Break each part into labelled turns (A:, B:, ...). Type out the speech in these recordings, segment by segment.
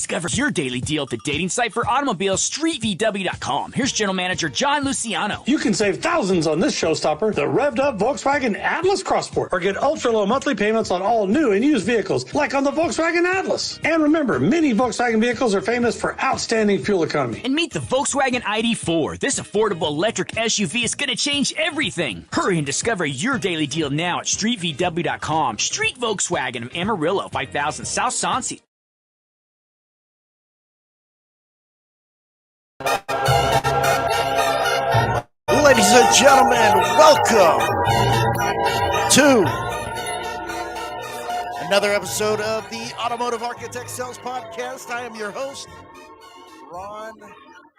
A: Discover your daily deal at the dating site for automobiles, StreetVW.com. Here's General Manager John Luciano.
B: You can save thousands on this showstopper, the revved-up Volkswagen Atlas Crossport, or get ultra-low monthly payments on all new and used vehicles, like on the Volkswagen Atlas. And remember, many Volkswagen vehicles are famous for outstanding fuel economy.
A: And meet the Volkswagen ID4. This affordable electric SUV is going to change everything. Hurry and discover your daily deal now at StreetVW.com. Street Volkswagen of Amarillo, 5000 South Soncy.
C: Ladies and gentlemen, welcome to another episode of the Automotive Architect Sales Podcast. I am your host, Ron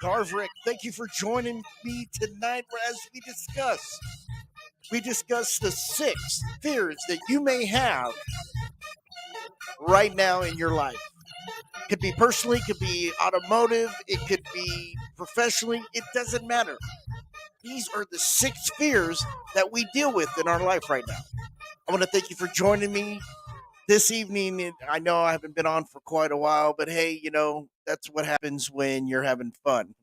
C: Garvrick. Thank you for joining me tonight as we discuss the 6 fears that you may have right now in your life. Could be personally, could be automotive, it could be professionally, it doesn't matter. These are the 6 fears that we deal with in our life right now. I want to thank you for joining me this evening. I know I haven't been on for quite a while, but hey, that's what happens when you're having fun.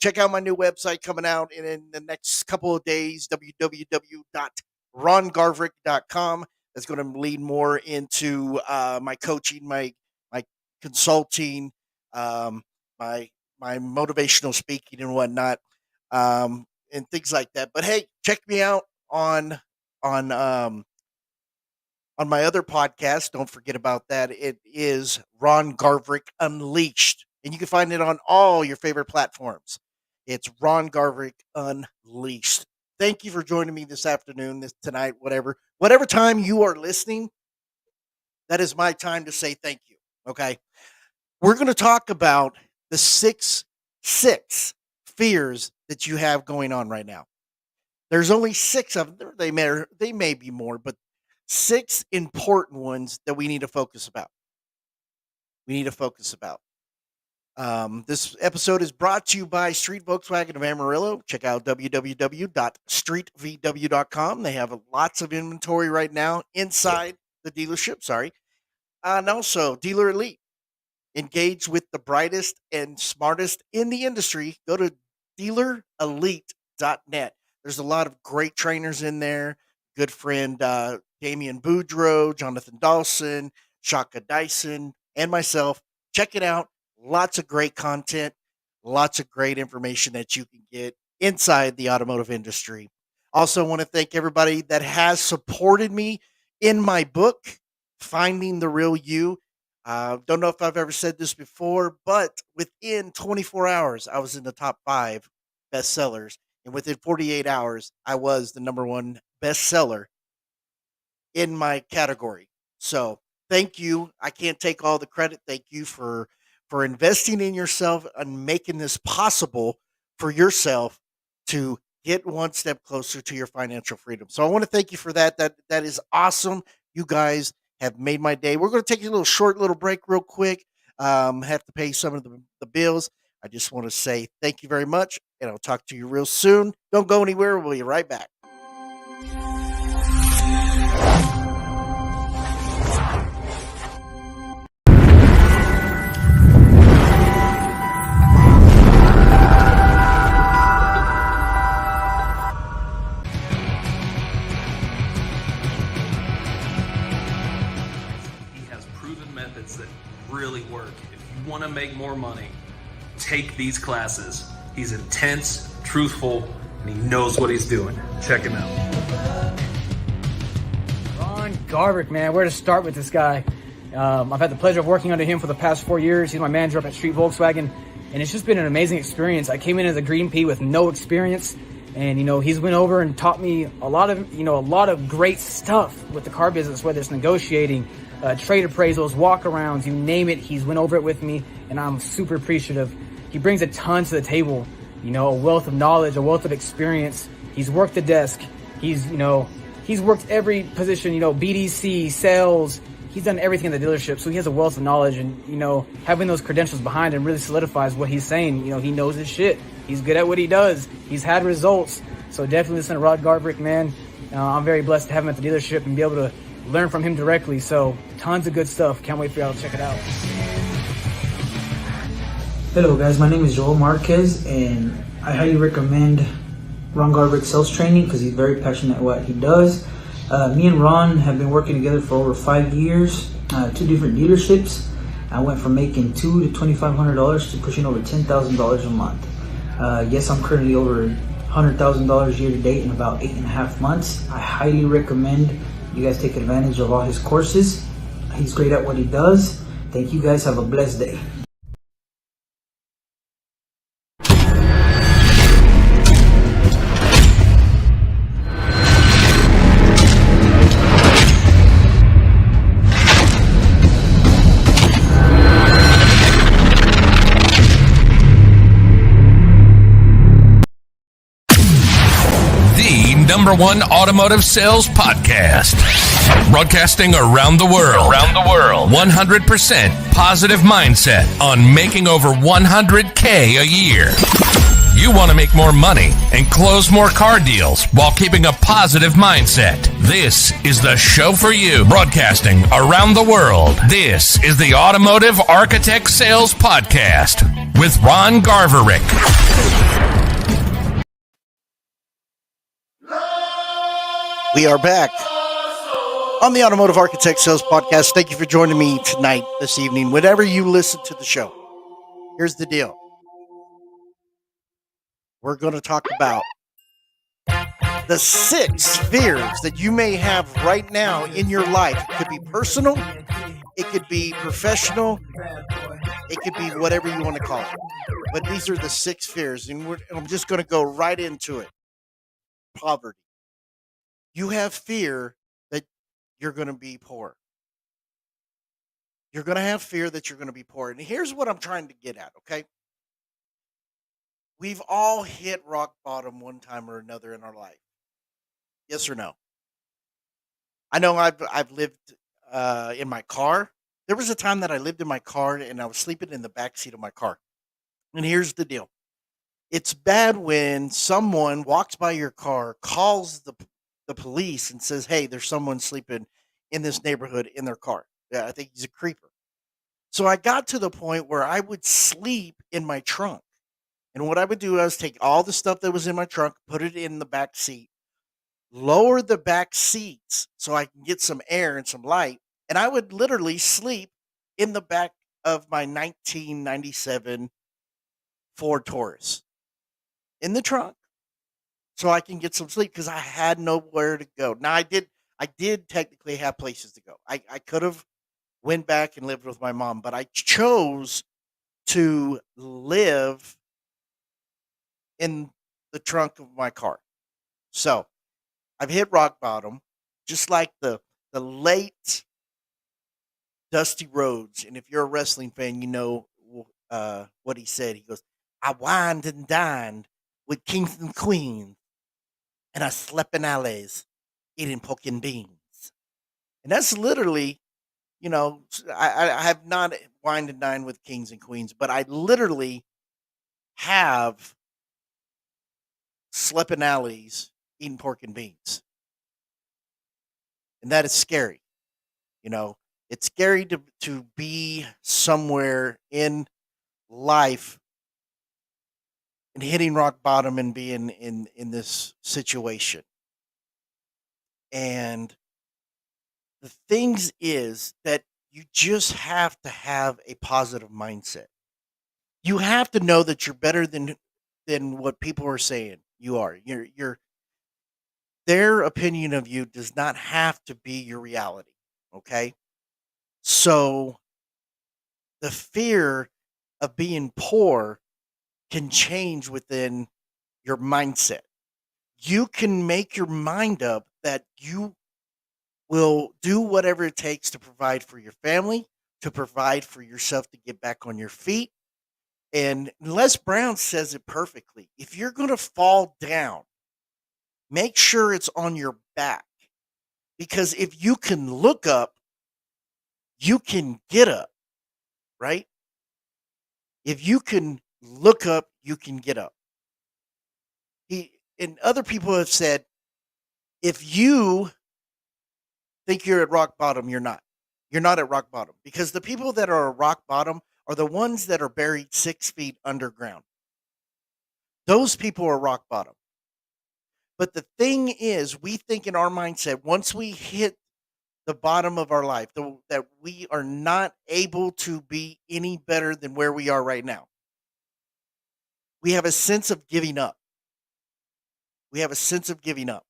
C: Check out my new website coming out in the next couple of days, www.rongarvrick.com. That's going to lead more into my coaching, my consulting, my motivational speaking and whatnot. And things like that. But hey, check me out on my other podcast. Don't forget about that. It is Ron Garvrick Unleashed, and you can find it on all your favorite platforms. It's Ron Garvrick Unleashed. Thank you for joining me this afternoon, tonight, whatever time you are listening. That is my time to say thank you. Okay, we're going to talk about the six fears that you have going on right now. There's only 6 of them. They may be more, but 6 important ones that we need to focus about. This episode is brought to you by Street Volkswagen of Amarillo. Check out www.streetvw.com. They have lots of inventory right now inside the dealership. And also Dealer Elite. Engage with the brightest and smartest in the industry. Go to dealerelite.net. There's a lot of great trainers in there. Good friend Damian Boudreaux, Jonathan Dawson, Shaka Dyson, and myself. Check it out. Lots of great content, lots of great information that you can get inside the automotive industry. Also want to thank everybody that has supported me in my book, Finding the Real You. Don't know if I've ever said this before, but within 24 hours, I was in the top 5 bestsellers. And within 48 hours, I was the number 1 bestseller in my category. So thank you. I can't take all the credit. Thank you for investing in yourself and making this possible for yourself to get one step closer to your financial freedom. So I want to thank you for that. That is awesome. You guys have made my day. We're going to take a short break real quick. Have to pay some of the bills. I just want to say thank you very much, and I'll talk to you real soon. Don't go anywhere. We'll be right back.
D: That really work. If you want to make more money, take these classes. He's intense, truthful, and he knows what he's doing. Check him out.
E: Ron Garvrick, man, where to start with this guy? I've had the pleasure of working under him for the past 4 years. He's my manager up at Street Volkswagen, and it's just been an amazing experience. I came in as a green pea with no experience, and he's went over and taught me a lot of great stuff with the car business, whether it's negotiating, trade appraisals, walk-arounds, you name it. He's went over it with me, and I'm super appreciative. He brings a ton to the table, a wealth of knowledge, a wealth of experience. He's worked the desk. He's worked every position, BDC, sales. He's done everything in the dealership, so he has a wealth of knowledge, and, having those credentials behind him really solidifies what he's saying. He knows his shit. He's good at what he does. He's had results. So definitely listen to Rod Garvrick, man. I'm very blessed to have him at the dealership and be able to learn from him directly. So tons of good stuff. Can't wait for y'all to check it out.
F: Hello guys, my name is Joel Marquez and I highly recommend Ron Garverick Sales Training because he's very passionate at what he does. Me and Ron have been working together for over 5 years, 2 different dealerships. I went from making $2,000 to $2,500 to pushing over $10,000 a month. Yes, I'm currently over $100,000 year to date in about 8.5 months. I highly recommend you guys take advantage of all his courses. He's great at what he does. Thank you guys. Have a blessed day.
G: #1 automotive sales podcast, broadcasting around the world. 100% positive mindset on making over $100K a year. You want to make more money and close more car deals while keeping a positive mindset. This is the show for you. Broadcasting around the world. This is the Automotive Architect Sales Podcast with Ron Garverick.
C: We are back on the Automotive Architect Sales Podcast. Thank you for joining me tonight, this evening, whenever you listen to the show. Here's the deal. We're going to talk about the 6 fears that you may have right now in your life. It could be personal, it could be professional, it could be whatever you want to call it. But these are the 6 fears, and I'm just going to go right into it. Poverty. You have fear that you're going to be poor. You're going to have fear that you're going to be poor. And here's what I'm trying to get at, okay? We've all hit rock bottom one time or another in our life. Yes or no? I know I've lived in my car. There was a time that I lived in my car and I was sleeping in the back seat of my car. And here's the deal. It's bad when someone walks by your car, calls the police and says, hey, there's someone sleeping in this neighborhood in their car. Yeah, I think he's a creeper. So I got to the point where I would sleep in my trunk. And what I would do was take all the stuff that was in my trunk, put it in the back seat, lower the back seats so I can get some air and some light. And I would literally sleep in the back of my 1997 Ford Taurus in the trunk, so I can get some sleep because I had nowhere to go. Now I did technically have places to go. I could have went back and lived with my mom, but I chose to live in the trunk of my car. So I've hit rock bottom, just like the late Dusty Rhodes. And if you're a wrestling fan, you know what he said. He goes, I wined and dined with kings and queens, and I slept in alleys eating pork and beans. And that's literally, I have not wined and dined with kings and queens, but I literally have slept in alleys eating pork and beans. And that is scary. It's scary to be somewhere in life and hitting rock bottom and being in this situation. And the things is that you just have to have a positive mindset. You have to know that you're better than what people are saying you are. Their opinion of you does not have to be your reality. Okay? So the fear of being poor can change within your mindset. You can make your mind up that you will do whatever it takes to provide for your family, to provide for yourself to get back on your feet. And Les Brown says it perfectly. If you're going to fall down, make sure it's on your back. Because if you can look up, you can get up, right? If you can look up, you can get up. And other people have said, if you think you're at rock bottom, you're not. You're not at rock bottom, because the people that are at rock bottom are the ones that are buried 6 feet underground. Those people are rock bottom. But the thing is, we think in our mindset, once we hit the bottom of our life, that we are not able to be any better than where we are right now. We have a sense of giving up. We have a sense of giving up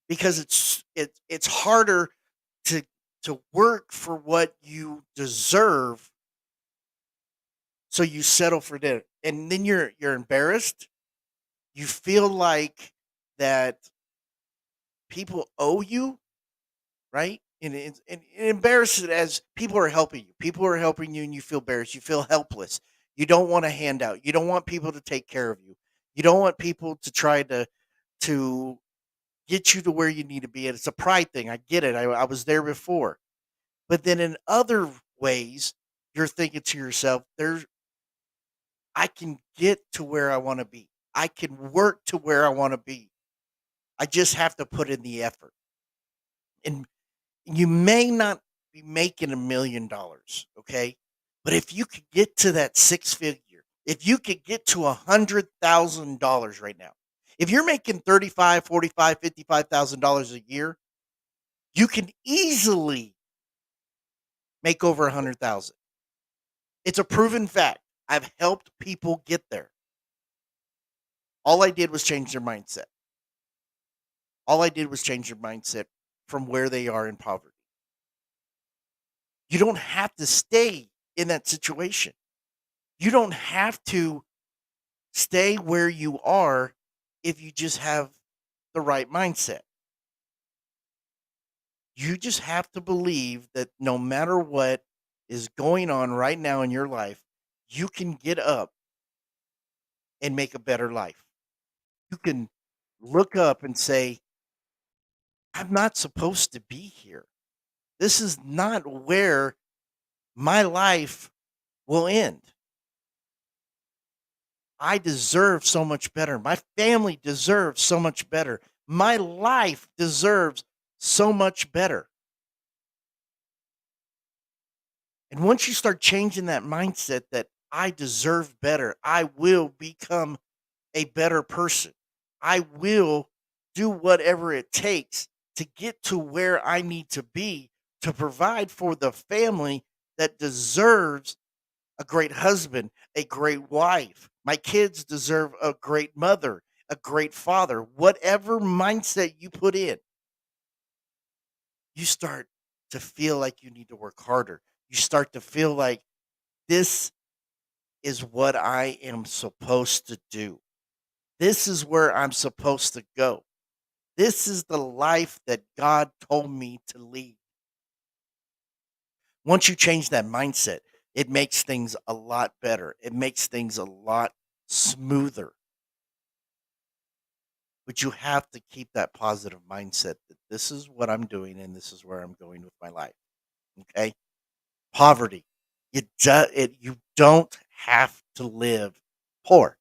C: because it's harder to work for what you deserve, so you settle for dinner, and then you're embarrassed. You feel like that people owe you, right? And embarrassed as people are helping you. People are helping you, and you feel embarrassed. You feel helpless. You don't want a handout. You don't want people to take care of you. You don't want people to try to get you to where you need to be. And it's a pride thing. I get it. I was there before. But then in other ways, you're thinking to yourself, I can get to where I want to be. I can work to where I want to be. I just have to put in the effort. And you may not be making $1 million, okay? But if you could get to that 6 figure, if you could get to $100,000 right now, if you're making $35, $45, $55,000 a year, you can easily make over 100,000. It's a proven fact. I've helped people get there. All I did was change their mindset. All I did was change their mindset from where they are in poverty. You don't have to stay in that situation. You don't have to stay where you are if you just have the right mindset. You just have to believe that no matter what is going on right now in your life, you can get up and make a better life. You can look up and say, I'm not supposed to be here. This is not where my life will end. I deserve so much better. My family deserves so much better. My life deserves so much better. And once you start changing that mindset that I deserve better, I will become a better person. I will do whatever it takes to get to where I need to be to provide for the family that deserves a great husband, a great wife. My kids deserve a great mother, a great father. Whatever mindset you put in, you start to feel like you need to work harder. You start to feel like this is what I am supposed to do. This is where I'm supposed to go. This is the life that God told me to lead. Once you change that mindset, it makes things a lot better. It makes things a lot smoother. But you have to keep that positive mindset that this is what I'm doing and this is where I'm going with my life. Okay? Poverty. You don't have to live poor.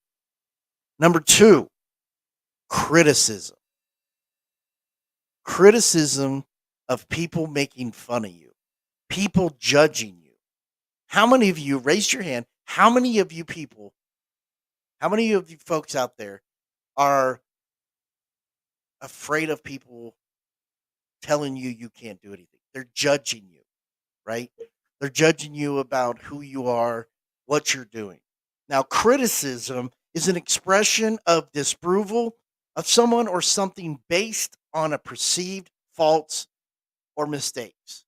C: Number 2, criticism. Criticism of people making fun of you, people judging you. How many of you, raise your hand, how many of you folks out there are afraid of people telling you you can't do anything? They're judging you, right? They're judging you about who you are, what you're doing. Now, criticism is an expression of disapproval of someone or something based on a perceived faults or mistakes.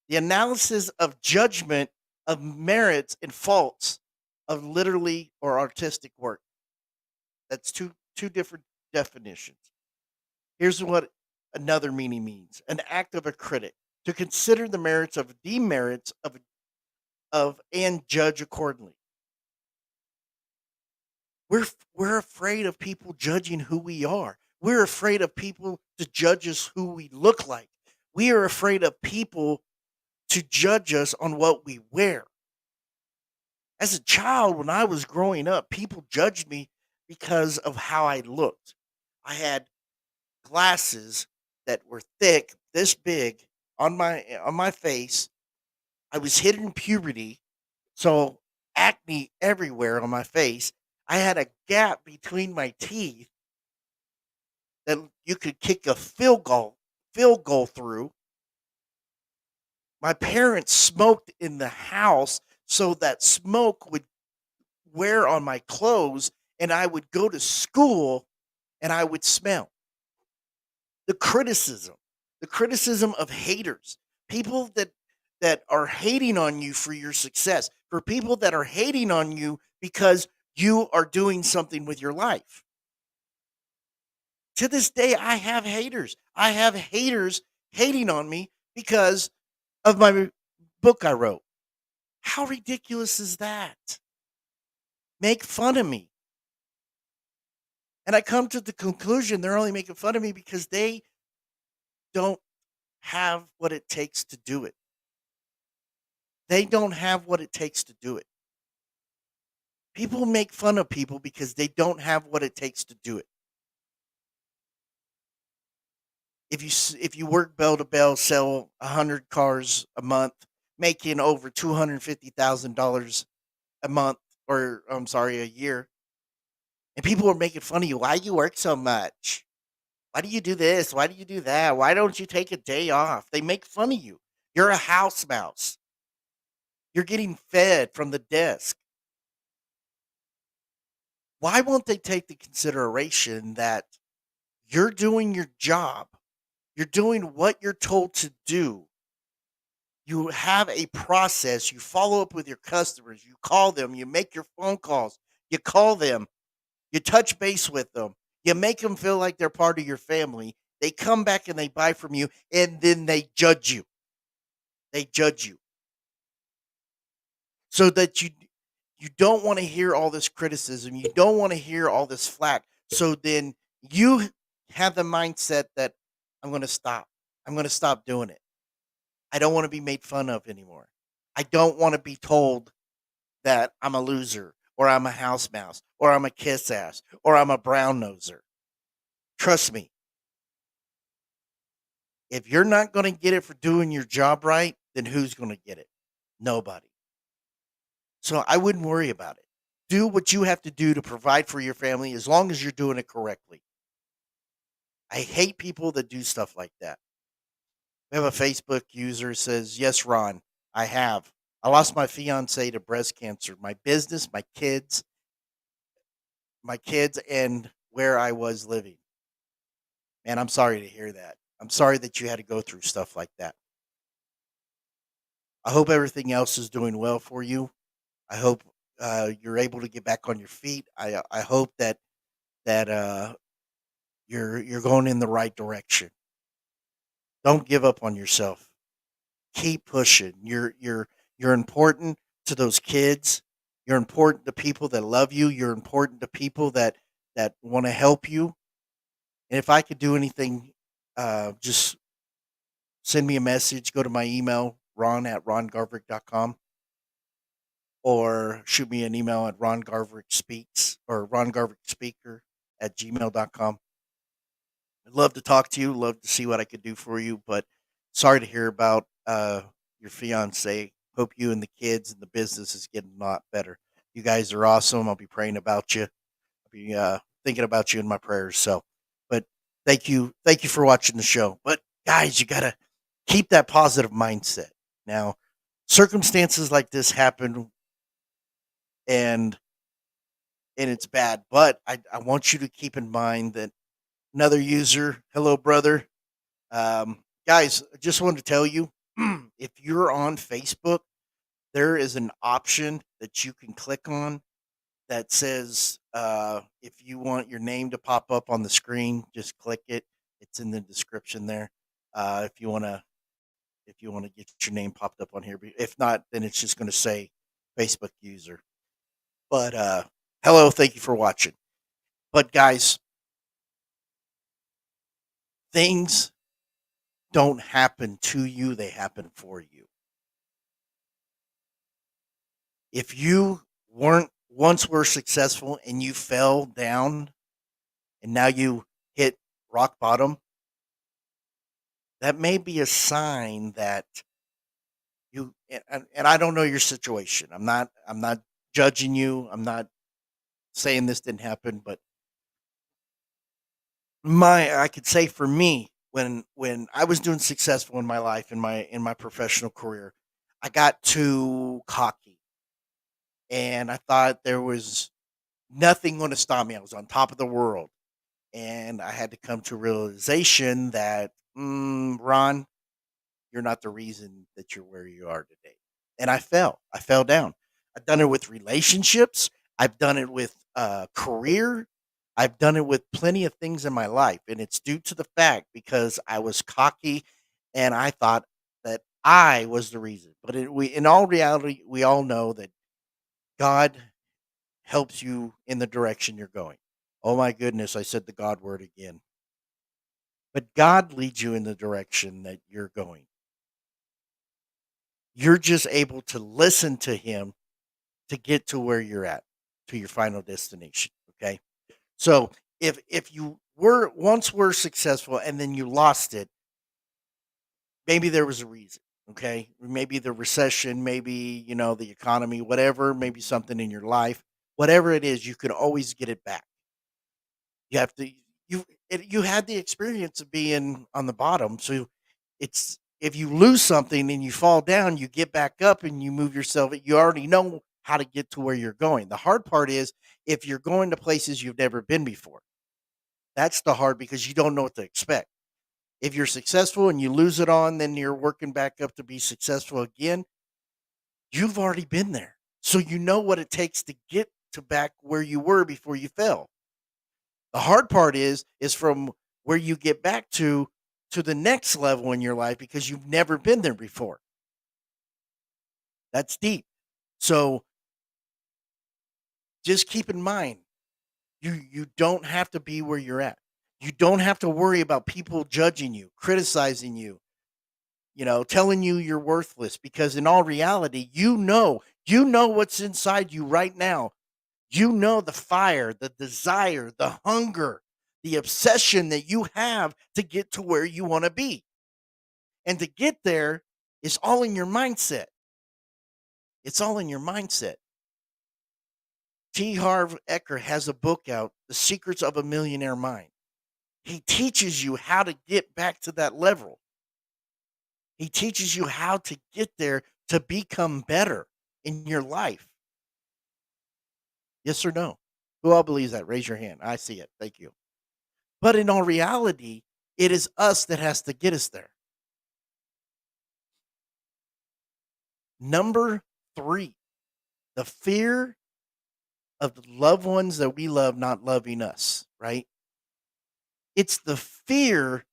C: The analysis of judgment of merits and faults of literally or artistic work. That's two different definitions. Here's what another meaning means: an act of a critic, to consider the merits of demerits of and judge accordingly. We're afraid of people judging who we are. We're afraid of people to judge us who we look like. We are afraid of people to judge us on what we wear. As a child, when I was growing up, people judged me because of how I looked. I had glasses that were thick, this big, on my face. I was hitting puberty, So acne everywhere on my face. I had a gap between my teeth that you could kick a field goal through. My parents smoked in the house, so that smoke would wear on my clothes, and I would go to school and I would smell. The criticism, the criticism of haters, people that are hating on you for your success, for people that are hating on you because you are doing something with your life. To this day, I have haters. I have haters hating on me because of my book I wrote. How ridiculous is that? Make fun of me. And I come to the conclusion they're only making fun of me because they don't have what it takes to do it. They don't have what it takes to do it. People make fun of people because they don't have what it takes to do it. If you work bell to bell, sell 100 cars a month, making over $250,000 a month, or I'm sorry, a year, and people are making fun of you. Why do you work so much? Why do you do this? Why do you do that? Why don't you take a day off? They make fun of you. You're a house mouse. You're getting fed from the desk. Why won't they take the consideration that you're doing your job? You're doing what you're told to do. You have a process. You follow up with your customers. You call them. You make your phone calls. You call them. You touch base with them. You make them feel like they're part of your family. They come back and they buy from you, and then they judge you. They judge you. So that you don't want to hear all this criticism. You don't want to hear all this flack. So then you have the mindset that I'm going to stop. I'm going to stop doing it. I don't want to be made fun of anymore. I don't want to be told that I'm a loser, or I'm a house mouse, or I'm a kiss ass, or I'm a brown noser. Trust me. If you're not going to get it for doing your job right, then who's going to get it? Nobody. So I wouldn't worry about it. Do what you have to do to provide for your family as long as you're doing it correctly. I hate people that do stuff like that. We have a Facebook user who says, "Yes, Ron, I have. I lost my fiance to breast cancer, my business, my kids, and where I was living. Man, I'm sorry to hear that. I'm sorry that you had to go through stuff like that. I hope everything else is doing well for you. I hope you're able to get back on your feet. I hope that you're going in the right direction. Don't give up on yourself. Keep pushing. You're important to those kids. You're important to people that love you. You're important to people that want to help you. And if I could do anything, just send me a message. Go to my email, ron@rongarverick.com, or shoot me an email at rongarverickspeaks or rongarverickspeaker@gmail.com. I'd love to talk to you. Love to see what I could do for you. But sorry to hear about your fiance. Hope you and the kids and the business is getting a lot better. You guys are awesome. I'll be praying about you. I'll be thinking about you in my prayers. So, but thank you for watching the show. But guys, you gotta keep that positive mindset. Now, circumstances like this happen, and it's bad. But I want you to keep in mind that another user, hello brother. Guys, I just wanted to tell you, if you're on Facebook, there is an option that you can click on that says, if you want your name to pop up on the screen, just click it. It's in the description there. If you want to get your name popped up on here, if not, then it's just going to say Facebook user. But hello, thank you for watching. But guys, things don't happen to you, they happen for you. If you once were successful and you fell down and now you hit rock bottom, that may be a sign that And I don't know your situation. I'm not judging you. I'm not saying this didn't happen, but I could say for me, when I was doing successful in my life, in my professional career, I got too cocky, and I thought there was nothing going to stop me. I was on top of the world, and I had to come to realization that, Ron, you're not the reason that you're where you are today. And I fell. I fell down. I've done it with relationships. I've done it with career. I've done it with plenty of things in my life. And it's due to the fact because I was cocky and I thought that I was the reason. But in all reality, we all know that God helps you in the direction you're going. Oh my goodness, I said the God word again. But God leads you in the direction that you're going. You're just able to listen to him to get to where you're at, to your final destination. Okay. So if you were successful and then you lost it, maybe there was a reason. Okay. Maybe the recession, maybe, the economy, whatever, maybe something in your life, whatever it is, you can always get it back. You have to, you had the experience of being on the bottom. So it's, if you lose something and you fall down, you get back up and you move yourself. You already know how to get to where you're going. The hard part is if you're going to places you've never been before. That's the hard because you don't know what to expect. If you're successful and you lose it on, then you're working back up to be successful again. You've already been there. So you know what it takes to get to back where you were before you fell. The hard part is from where you get back to the next level in your life because you've never been there before. That's deep. So just keep in mind, you don't have to be where you're at. You don't have to worry about people judging you, criticizing you, telling you you're worthless because in all reality, you know what's inside you right now. You know the fire, the desire, the hunger, the obsession that you have to get to where you want to be. And to get there is all in your mindset. It's all in your mindset. T. Harv Eker has a book out, The Secrets of a Millionaire Mind. He teaches you how to get back to that level. He teaches you how to get there to become better in your life. Yes or no? Who all believes that? Raise your hand. I see it. Thank you. But in all reality, it is us that has to get us there. Number 3, the fear of the loved ones that we love not loving us, right? It's the fear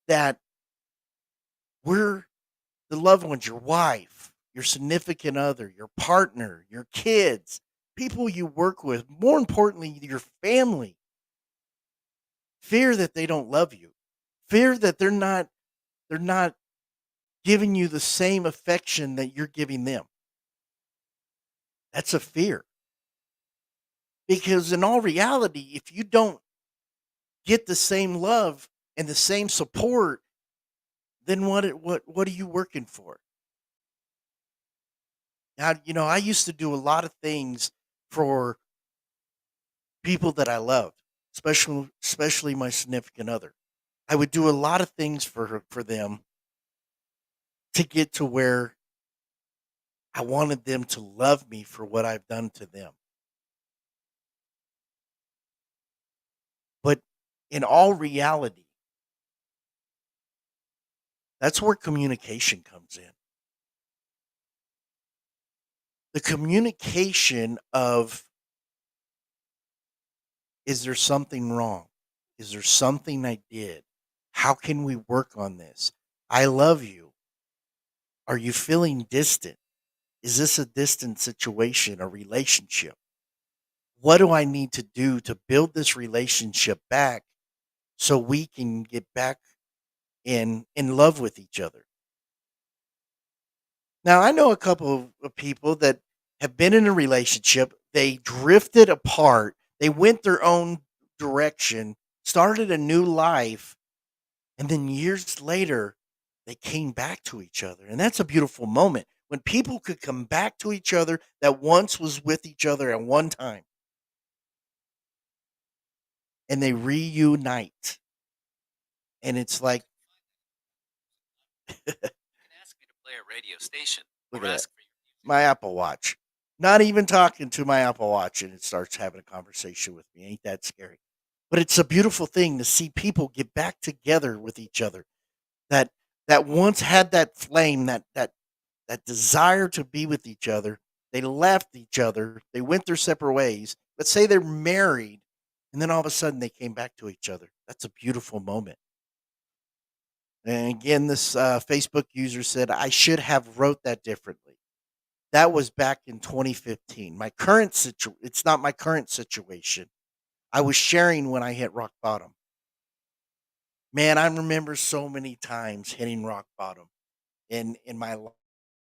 C: that we're the loved ones, your wife, your significant other, your partner, your kids, people you work with, more importantly, your family. Fear that they don't love you. Fear that they're not giving you the same affection that you're giving them. That's a fear. Because in all reality, if you don't get the same love and the same support, then what are you working for? Now, I used to do a lot of things for people that I loved, especially my significant other. I would do a lot of things for them to get to where I wanted them to love me for what I've done to them. But in all reality, that's where communication comes in. The communication of, is there something wrong? Is there something I did? How can we work on this? I love you. Are you feeling distant? Is this a distant situation, a relationship? What do I need to do to build this relationship back so we can get back in love with each other? Now, I know a couple of people that have been in a relationship. They drifted apart. They went their own direction, started a new life, and then years later, they came back to each other. And that's a beautiful moment when people could come back to each other that once was with each other at one time and they reunite. And it's like, look at that. My Apple Watch. Not even talking to my Apple Watch and it starts having a conversation with me. Ain't that scary? But it's a beautiful thing to see people get back together with each other that once had that flame, that desire to be with each other. They left each other. They went their separate ways. Let's say they're married, and then all of a sudden they came back to each other. That's a beautiful moment. And again, this Facebook user said, I should have wrote that differently. That was back in 2015. My current it's not my current situation. I was sharing when I hit rock bottom. Man, I remember so many times hitting rock bottom in my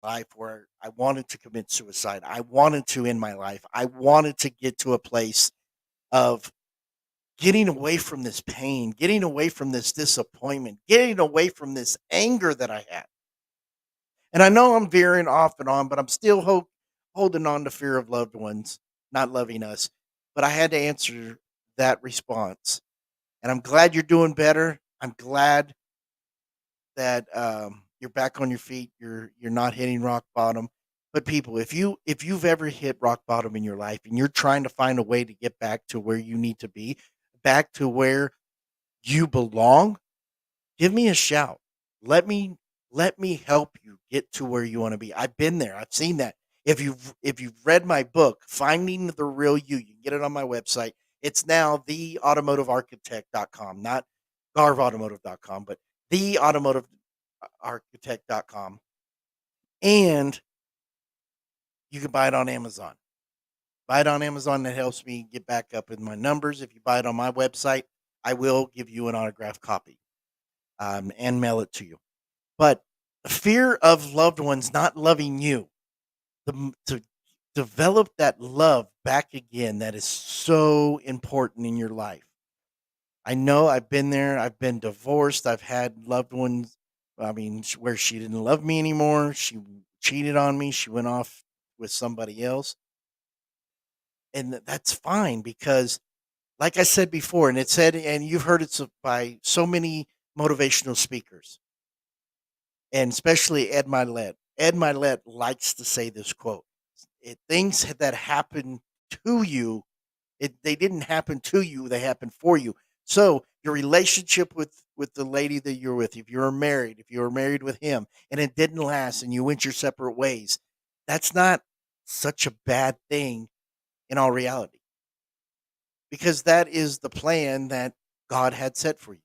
C: life where I wanted to commit suicide. I wanted to end my life. I wanted to get to a place of getting away from this pain, getting away from this disappointment, getting away from this anger that I had. And I know I'm veering off and on, but I'm still holding on to fear of loved ones not loving us. But I had to answer that response. And I'm glad you're doing better. I'm glad that you're back on your feet. You're not hitting rock bottom. But people, if you've ever hit rock bottom in your life and you're trying to find a way to get back to where you need to be, back to where you belong, give me a shout. Let me help you get to where you want to be. I've been there. I've seen that. If you've read my book, Finding the Real You can get it on my website. It's now theautomotivearchitect.com, not garvautomotive.com, but theautomotivearchitect.com. And you can buy it on Amazon. Buy it on Amazon. That helps me get back up in my numbers. If you buy it on my website, I will give you an autographed copy and mail it to you. But the fear of loved ones not loving you, to develop that love back again, that is so important in your life. I know I've been there. I've been divorced. I've had loved ones, where she didn't love me anymore. She cheated on me. She went off with somebody else. And that's fine because, like I said before, and you've heard it by so many motivational speakers, and especially Ed Milet. Ed Milet likes to say this quote: things that happen to you, they didn't happen to you, they happened for you. So your relationship with the lady that you're with, if you were married with him and it didn't last and you went your separate ways, that's not such a bad thing in all reality, because that is the plan that God had set for you.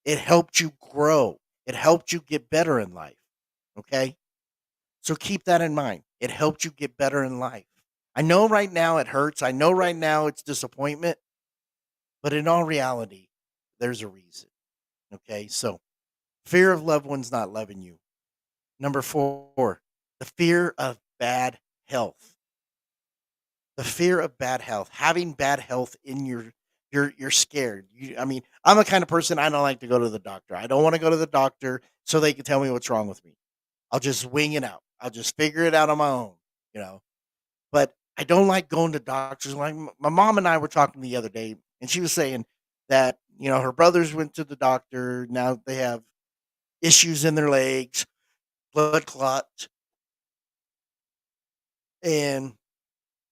C: It helped you grow. It helped you get better in life. Okay? So keep that in mind. It helped you get better in life. I know right now it hurts. I know right now it's disappointment, but in all reality, there's a reason. Okay? So fear of loved ones not loving you. Number 4, the fear of bad health. The fear of bad health, having bad health in you're scared. I'm a kind of person, I don't like to go to the doctor. I don't want to go to the doctor so they can tell me what's wrong with me. I'll just wing it out. I'll just figure it out on my own, But I don't like going to doctors. Like my mom and I were talking the other day, and she was saying that, her brothers went to the doctor. Now they have issues in their legs, blood clots, and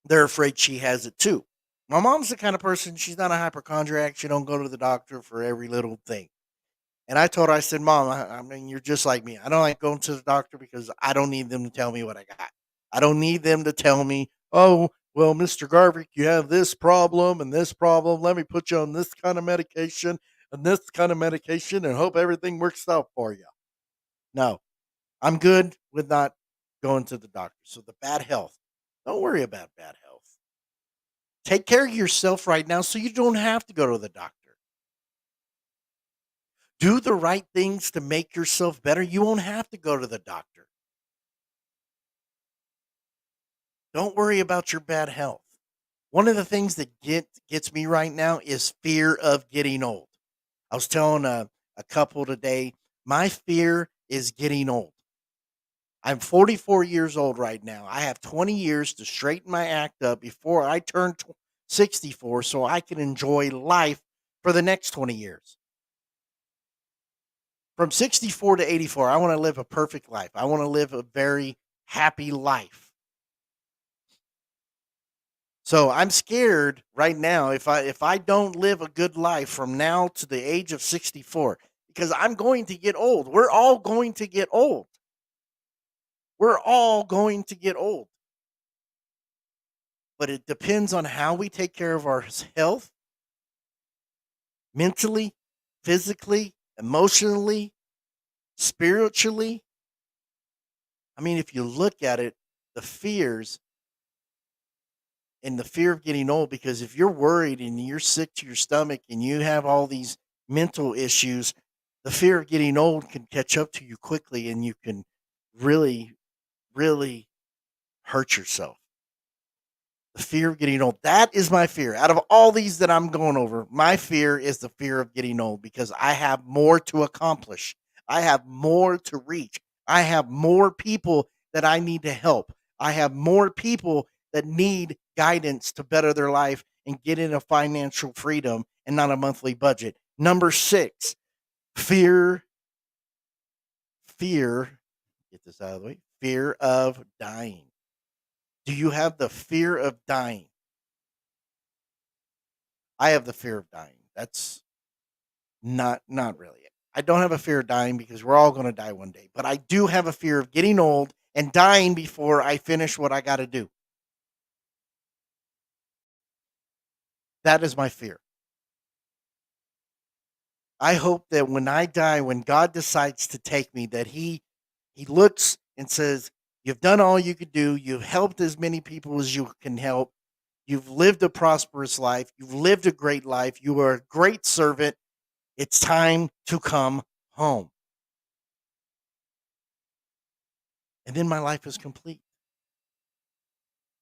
C: they're afraid she has it too. My mom's the kind of person, she's not a hypochondriac. She don't go to the doctor for every little thing. And I told her, I said, Mom, you're just like me. I don't like going to the doctor because I don't need them to tell me what I got. I don't need them to tell me, oh, well, Mr. Garvik, you have this problem and this problem. Let me put you on this kind of medication and this kind of medication and hope everything works out for you. No, I'm good with not going to the doctor. So the bad health, don't worry about bad health. Take care of yourself right now so you don't have to go to the doctor. Do the right things to make yourself better. You won't have to go to the doctor. Don't worry about your bad health. One of the things that gets me right now is fear of getting old. I was telling a couple today, my fear is getting old. I'm 44 years old right now. I have 20 years to straighten my act up before I turn 64 so I can enjoy life for the next 20 years. From 64 to 84, I want to live a perfect life. I want to live a very happy life. So I'm scared right now if I don't live a good life from now to the age of 64, because I'm going to get old. We're all going to get old. We're all going to get old. But it depends on how we take care of our health, mentally, physically, emotionally, spiritually. I mean, if you look at it, the fears and the fear of getting old, because if you're worried and you're sick to your stomach and you have all these mental issues, the fear of getting old can catch up to you quickly and you can really, really hurt yourself. The fear of getting old. That is my fear. Out of all these that I'm going over, my fear is the fear of getting old because I have more to accomplish. I have more to reach. I have more people that I need to help. I have more people that need guidance to better their life and get into financial freedom and not a monthly budget. Number 6, fear, get this out of the way, fear of dying. Do you have the fear of dying? I have the fear of dying. That's not really it. I don't have a fear of dying because we're all going to die one day. But I do have a fear of getting old and dying before I finish what I got to do. That is my fear. I hope that when I die, when God decides to take me, that he looks and says, you've done all you could do. You've helped as many people as you can help. You've lived a prosperous life. You've lived a great life. You are a great servant. It's time to come home. And then my life is complete.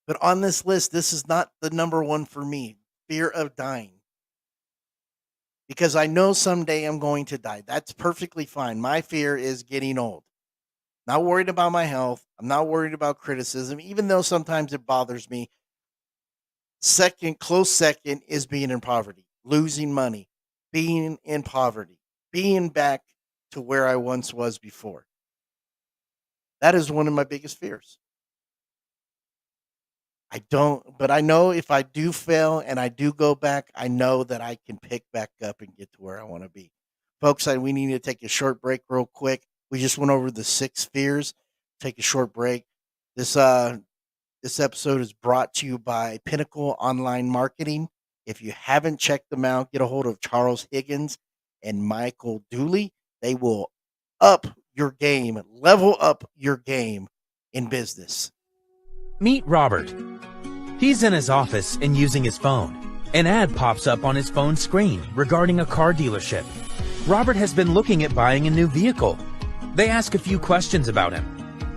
C: But on this list, this is not the number one for me, fear of dying. Because I know someday I'm going to die. That's perfectly fine. My fear is getting old. Not worried about my health. I'm not worried about criticism, even though sometimes it bothers me. Close second is being in poverty, losing money, being in poverty, being back to where I once was before. That is one of my biggest fears. But I know if I do fail and I do go back, I know that I can pick back up and get to where I want to be. Folks, we need to take a short break real quick. We just went over the 6 fears. Take a short break. This episode is brought to you by Pinnacle Online Marketing. If you haven't checked them out, get a hold of Charles Higgins and Michael Dooley. They will up your game, level up your game in business.
H: Meet Robert. He's in his office and using his phone. An ad pops up on his phone screen regarding a car dealership. Robert has been looking at buying a new vehicle. They ask a few questions about him.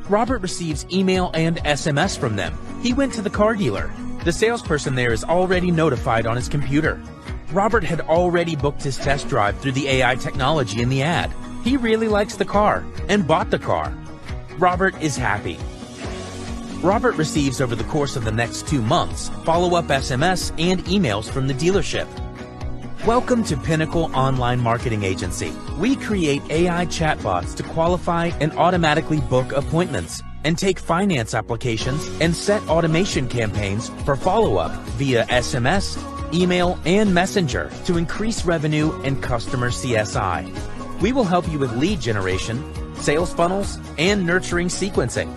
H: Robert receives email and SMS from them. He went to the car dealer. The salesperson there is already notified on his computer. Robert had already booked his test drive through the AI technology in the ad. He really likes the car and bought the car. Robert is happy. Robert receives over the course of the next 2 months follow-up SMS and emails from the dealership. Welcome to Pinnacle Online Marketing Agency. We create AI chatbots to qualify and automatically book appointments and take finance applications and set automation campaigns for follow-up via SMS, email, and messenger to increase revenue and customer CSI. We will help you with lead generation, sales funnels, and nurturing sequencing.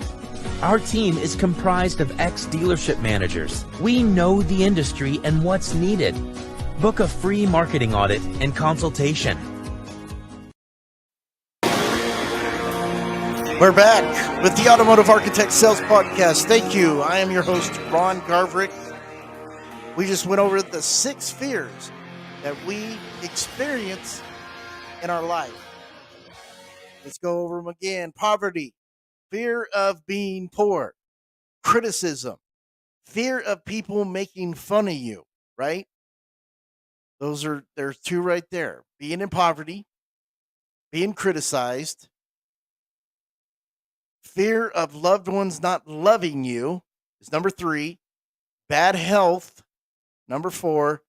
H: Our team is comprised of ex-dealership managers. We know the industry and what's needed. Book a free marketing audit and consultation.
C: We're back with the Automotive Architect Sales Podcast. Thank you. I am your host, Ron Garverick. We just went over the 6 fears that we experience in our life. Let's go over them again. Poverty, fear of being poor, criticism, fear of people making fun of you, right? There's 2 right there. Being in poverty, being criticized, Fear of loved ones not loving you is number 3. Bad health, number 4.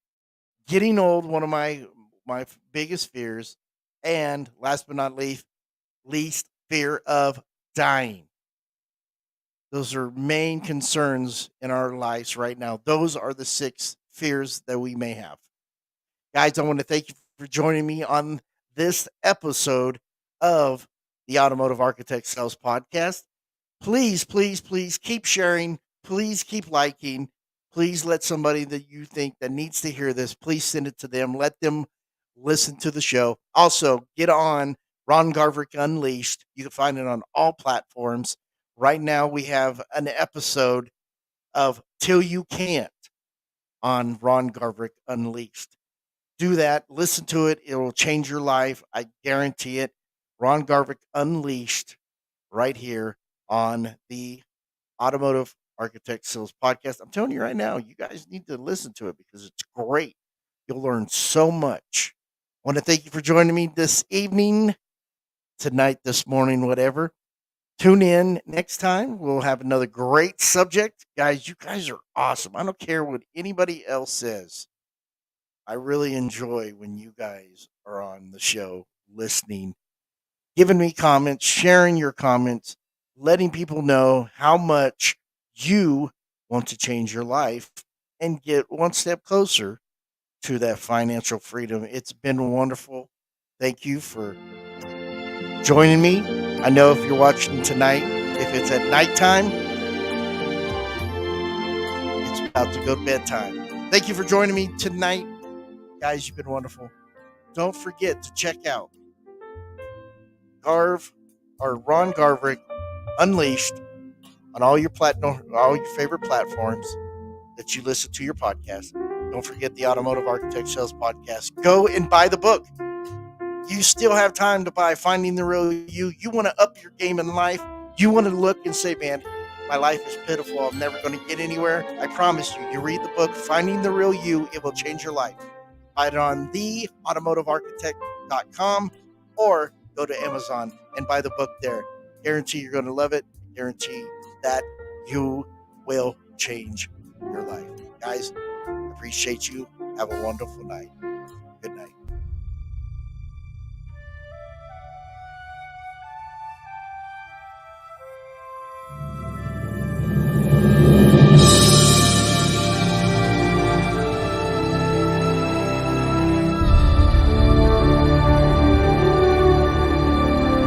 C: Getting old, one of my biggest fears. And last but not least, fear of dying. Those are main concerns in our lives right now. Those are the 6 fears that we may have. Guys, I want to thank you for joining me on this episode of the Automotive Architect Sales Podcast. Please, please, please keep sharing. Please keep liking. Please let somebody that you think that needs to hear this, please send it to them. Let them listen to the show. Also, get on Ron Garverick Unleashed. You can find it on all platforms. Right now, we have an episode of Till You Can't on Ron Garverick Unleashed. Do that. Listen to it. It will change your life. I guarantee it. Ron Garverick Unleashed right here on the Automotive Architect Sales Podcast. I'm telling you right now, you guys need to listen to it because it's great. You'll learn so much. I want to thank you for joining me this evening, tonight, this morning, whatever. Tune in next time. We'll have another great subject. Guys, you guys are awesome. I don't care what anybody else says. I really enjoy when you guys are on the show, listening, giving me comments, sharing your comments, letting people know how much you want to change your life and get one step closer to that financial freedom. It's been wonderful. Thank you for joining me. I know if you're watching tonight, if it's at nighttime, it's about to go to bedtime. Thank you for joining me tonight. Guys, you've been wonderful. Don't forget to check out Ron Garverick Unleashed on all your favorite platforms that you listen to your podcast. Don't forget the Automotive Architect Sales Podcast. Go and buy the book. You still have time to buy Finding the Real You. You want to up your game in life. You want to look and say, man, my life is pitiful. I'm never going to get anywhere. I promise you, you read the book, Finding the Real You, it will change your life. Buy it on theautomotivearchitect.com or go to Amazon and buy the book there. Guarantee you're going to love it. Guarantee that you will change your life. Guys, appreciate you. Have a wonderful night. Good night.